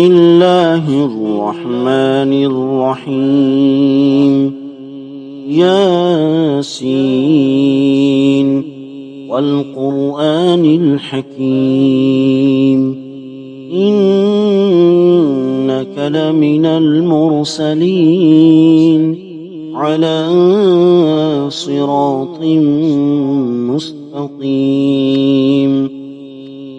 الله الرحمن الرحيم ياسين والقرآن الحكيم إنك لمن المرسلين على صراط مستقيم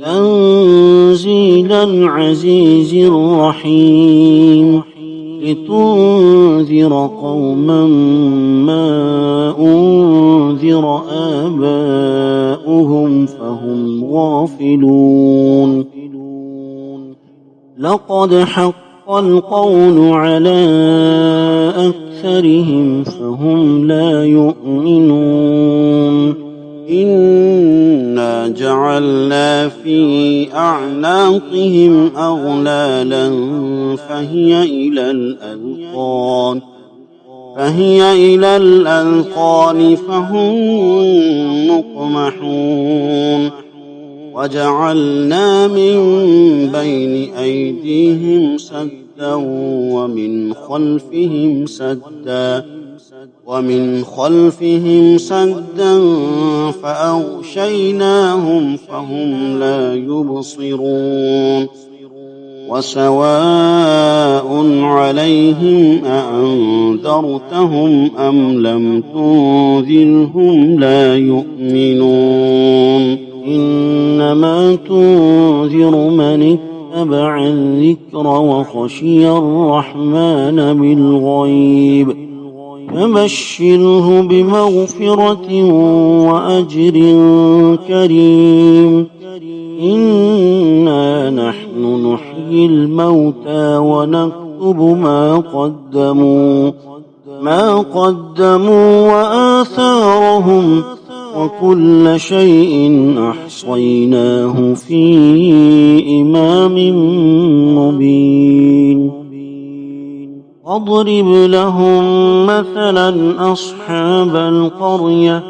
تنزيل العزيز الرحيم لتنذر قوما ما أنذر آباؤهم فهم غافلون لقد حق القول على أكثرهم فهم لا يؤمنون إنا جعلنا في أعناقهم أغلالا فهي إلى الأذقان فهم مقمحون وجعلنا من بين أيديهم سدا ومن خلفهم سدا فأغشيناهم فهم لا يبصرون وسواء عليهم أأنذرتهم أم لم تنذرهم لا يؤمنون إنما تنذر من اتبع الذكر وخشي الرحمن بالغيب فبشره بمغفرة وأجر كريم إنا نحن نحيي الموتى ونكتب ما قدموا وآثارهم وكل شيء أحصيناه في إمام مبين واضرب لهم مثلا أصحاب القرية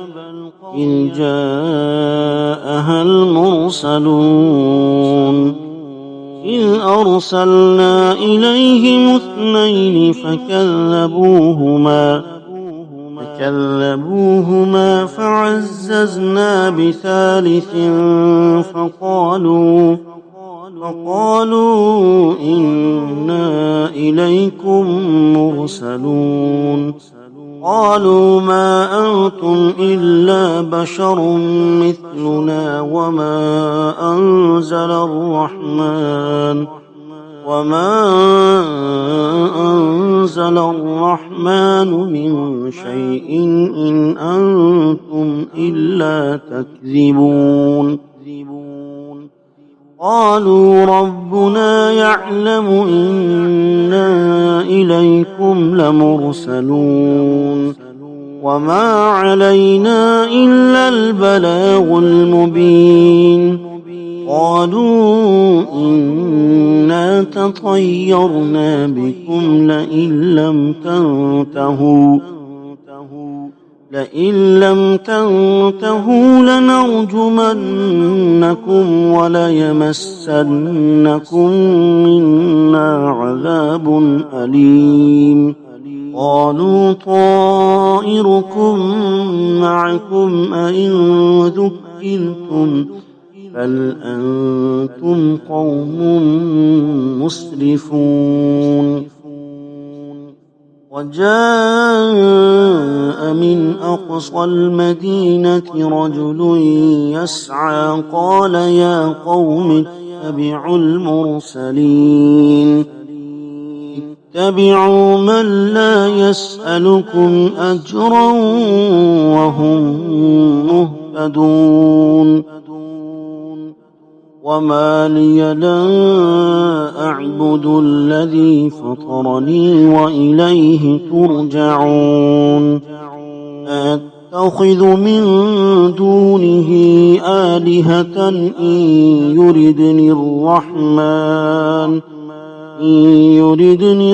إذ جاءها المرسلون إذ أرسلنا إليهم 2 فكذبوهما فعززنا بثالث فقالوا إنا إليكم مرسلون قالوا ما أنتم إلا بشر مثلنا وما أنزل الرحمن من شيء إن أنتم إلا تكذبون قالوا ربنا يعلم إنا إليكم لمرسلون وما علينا إلا البلاغ المبين قالوا إنا تطيرنا بكم لئن لم تنتهوا لنرجمنكم وليمسنكم منا عذاب أليم قالوا طائركم معكم أئن ذكرتم بل أنتم قوم مسرفون وجاء من أقصى المدينة رجل يسعى قال يا قوم اتبعوا المرسلين اتبعوا من لا يسألكم أجرا وهم مهتدون وما لي لا أعبد الذي فطرني وإليه ترجعون أتخذ من دونه آلهة إن يردني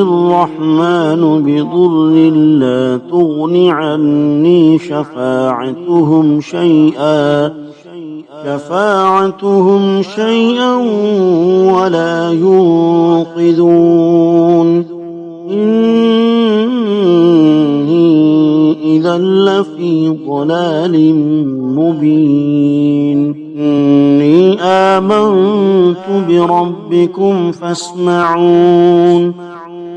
الرحمن بضر لا تغن عني شفاعتهم شيئا شفاعتهم شيئا ولا ينقذون إني إذا لفي ضلال مبين إني آمنت بربكم فاسمعون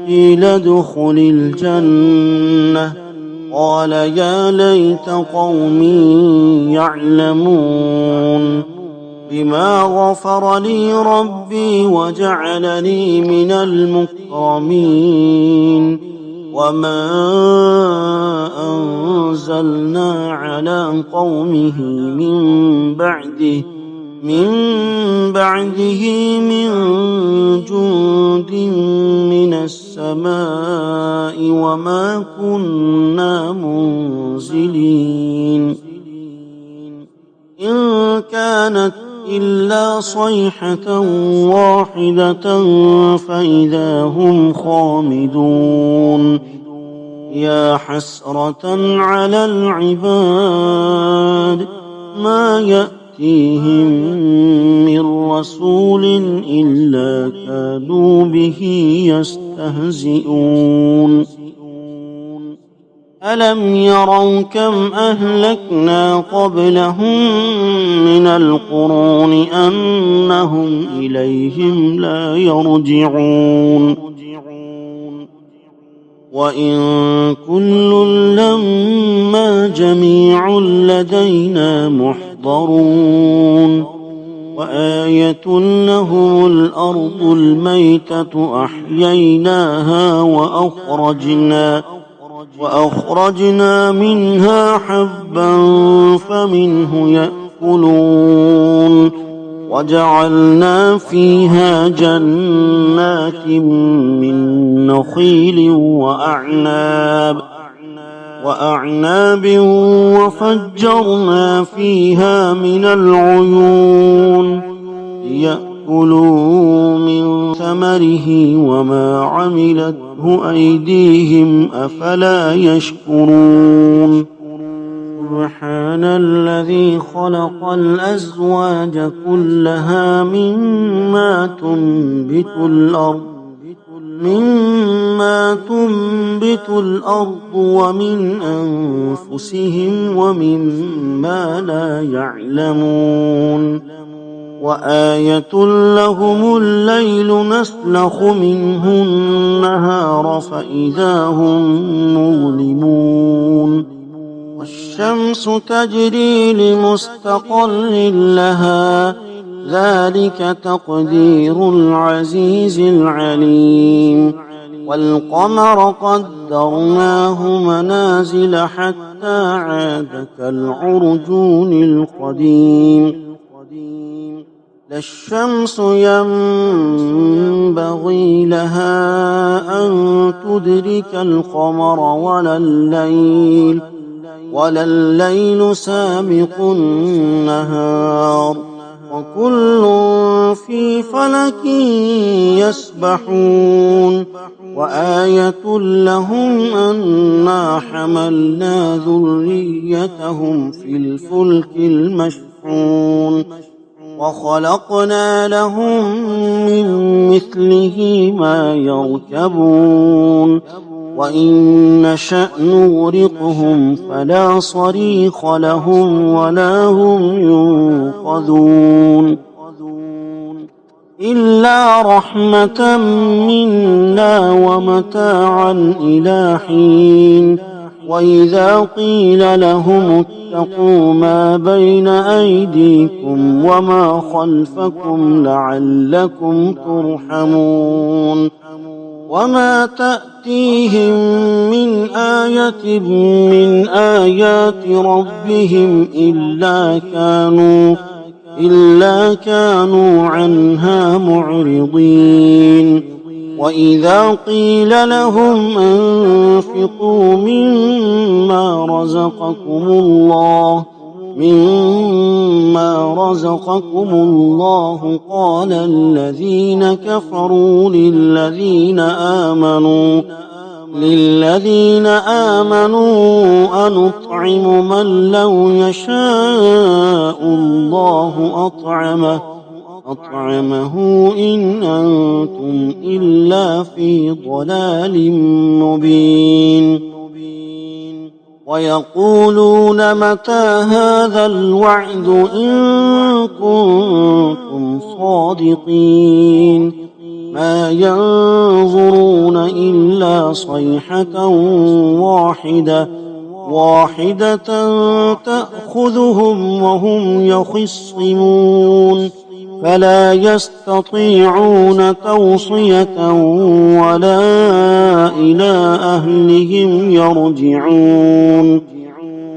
قيل ادخل الجنة قال يا ليت قومي يعلمون بما غفر لي ربي وجعلني من المكرمين وما أنزلنا على قومه من بعده من جند من السماء وما كنا منزلين إن كانت إلا صيحة واحدة فإذا هم خامدون يا حسرة على العباد ما يأتيهم من رسول إلا كانوا به يستهزئون ألم يروا كم أهلكنا قبلهم من القرون أنهم إليهم لا يرجعون وإن كل لما جميع لدينا محضرون وآية لهم الأرض الميتة أحييناها وأخرجنا منها حبا فمنه يأكلون وجعلنا فيها جنات من نخيل وأعناب وفجرنا فيها من العيون ليأكلوا من ثمره وما عملته أيديهم أفلا يشكرون سبحان الذي خلق الأزواج كلها مما تنبت الأرض ومن أنفسهم ومما لا يعلمون وآية لهم الليل نسلخ منه النهار فإذا هم مظلمون والشمس تجري لمستقر لها ذلك تقدير العزيز العليم والقمر قدرناه منازل حتى عاد كالعرجون القديم لا الشمس ينبغي لها أن تدرك القمر ولا الليل سابق النهار وكل في فلك يسبحون وآية لهم أنا حملنا ذريتهم في الفلك المشحون وخلقنا لهم من مثله ما يركبون وإن نشأ نغرقهم فلا صريخ لهم ولا هم ينقذون إلا رحمة منا ومتاعا إلى حين وإذا قيل لهم اتقوا ما بين أيديكم وما خلفكم لعلكم ترحمون وما تأتيهم من آية من آيات ربهم إلا كانوا عنها معرضين وإذا قيل لهم أنفقوا مما رزقكم الله قال الذين كفروا للذين آمنوا للذين آمنوا أنطعم من لو يشاء الله أطعمه إن أنتم إلا في ضلال مبين ويقولون متى هذا الوعد إن كنتم صادقين ما ينظرون إلا صيحة واحدة تأخذهم وهم يخصمون فلا يستطيعون توصية ولا إلى أهلهم يرجعون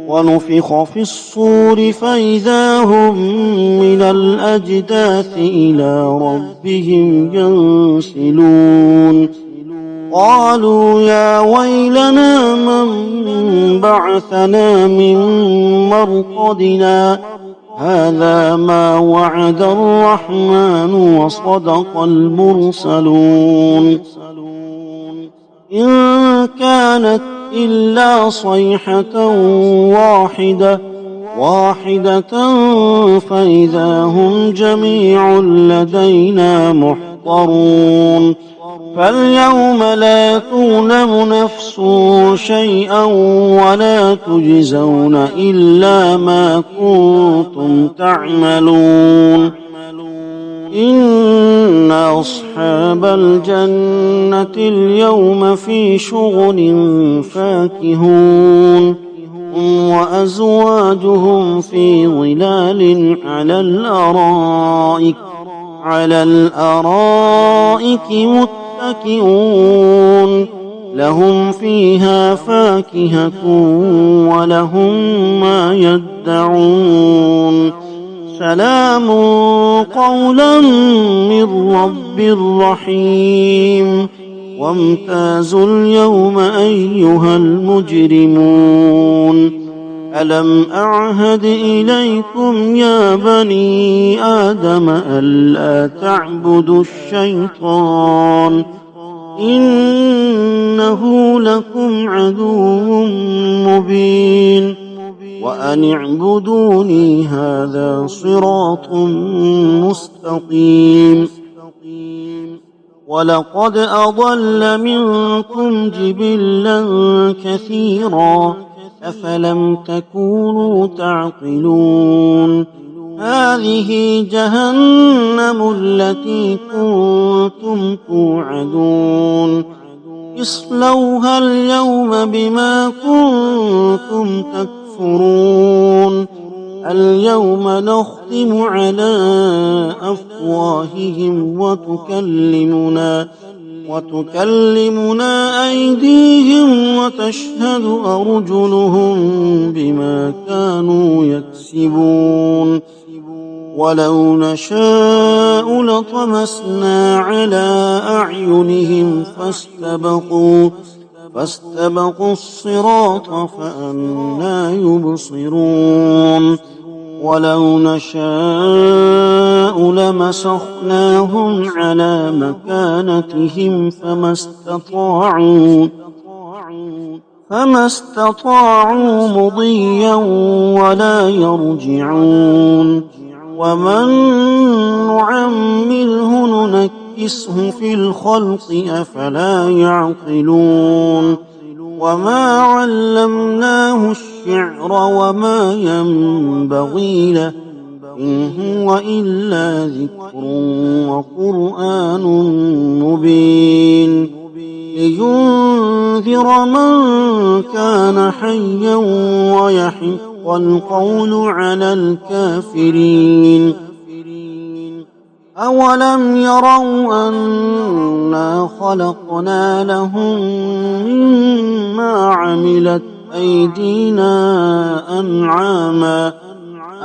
ونفخ في الصور فإذا هم من الأجداث إلى ربهم ينسلون قالوا يا ويلنا من بعثنا من مرقدنا هذا ما وعد الرحمن وصدق المرسلون إن كانت إلا صيحة واحدة فإذا هم جميع لدينا محضرون فاليوم لا تظلم نفس شيئا ولا تجزون إلا ما كنتم تعملون إن أصحاب الجنة اليوم في شغل فاكهون هم وأزواجهم في ظلال على الأرائك متكئون لهم فيها فاكهة ولهم ما يدعون سلام قولا من رب رحيم وامتازوا اليوم أيها المجرمون ألم أعهد إليكم يا بني آدم ألا تعبدوا الشيطان إنه لكم عدو مبين وأن اعبدوني هذا صراط مستقيم ولقد أضل منكم جبلا كثيرا أفلم تكونوا تعقلون هذه جهنم التي كنتم توعدون اصلوها اليوم بما كنتم تكفرون اليوم نختم على أفواههم وتكلمنا أيديهم وتشهد أرجلهم بما كانوا يكسبون ولو نشاء لطمسنا على أعينهم فاستبقوا الصراط فأنى يبصرون ولو نشاء لمسخناهم على مكانتهم فما استطاعوا مضيا ولا يرجعون ومن نعمله ننكسه في الخلق أفلا يعقلون وما علمناه الشعر وما ينبغي له إن هو إلا ذكر وقرآن مبين لينذر من كان حيا ويحق القول على الكافرين أولم يروا أنا خلقنا لهم مما عملت أيدينا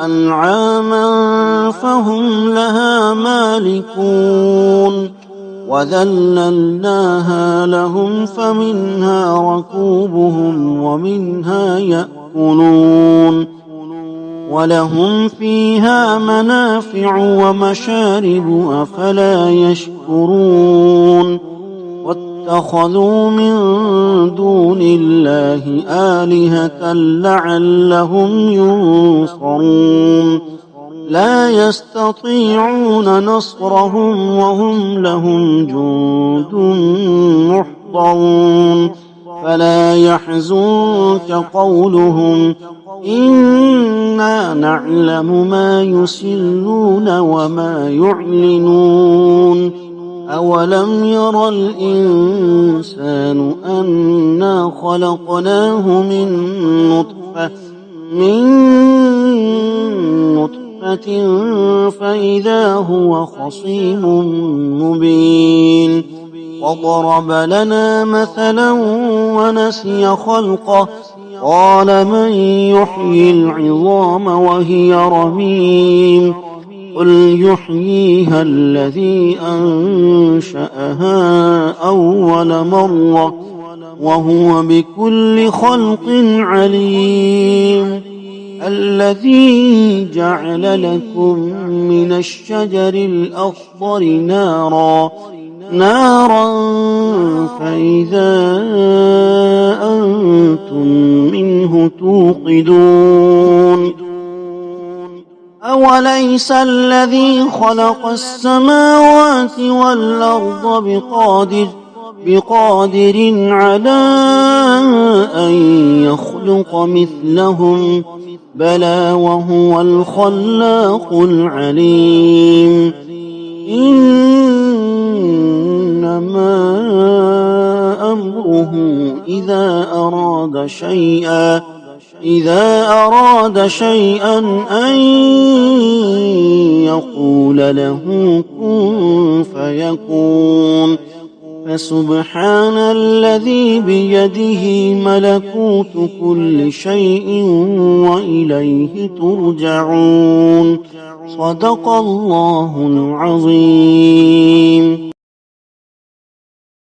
أنعاما فهم لها مالكون وذللناها لهم فمنها ركوبهم ومنها يأكلون ولهم فيها منافع ومشارب أفلا يشكرون اتخذوا من دون الله آلهة لعلهم ينصرون لا يستطيعون نصرهم وهم لهم جند محضرون فلا يحزنك قولهم إنا نعلم ما يسرون وما يعلنون أولم ير الإنسان أنا خلقناه من نطفة فإذا هو خصيم مبين وضرب لنا مثلا ونسي خلقه قال من يحيي العظام وهي رميم قل يحييها الذي أنشأها أول مرة وهو بكل خلق عليم الذي جعل لكم من الشجر الأخضر نارا فإذا أنتم منه توقدون أوليس الذي خلق السماوات والأرض بقادر على أن يخلق مثلهم بلى وهو الخلاق العليم إنما أمره إذا أراد شيئا أن يقول له كن فيكون فسبحان الذي بيده ملكوت كل شيء وإليه ترجعون صدق الله العظيم.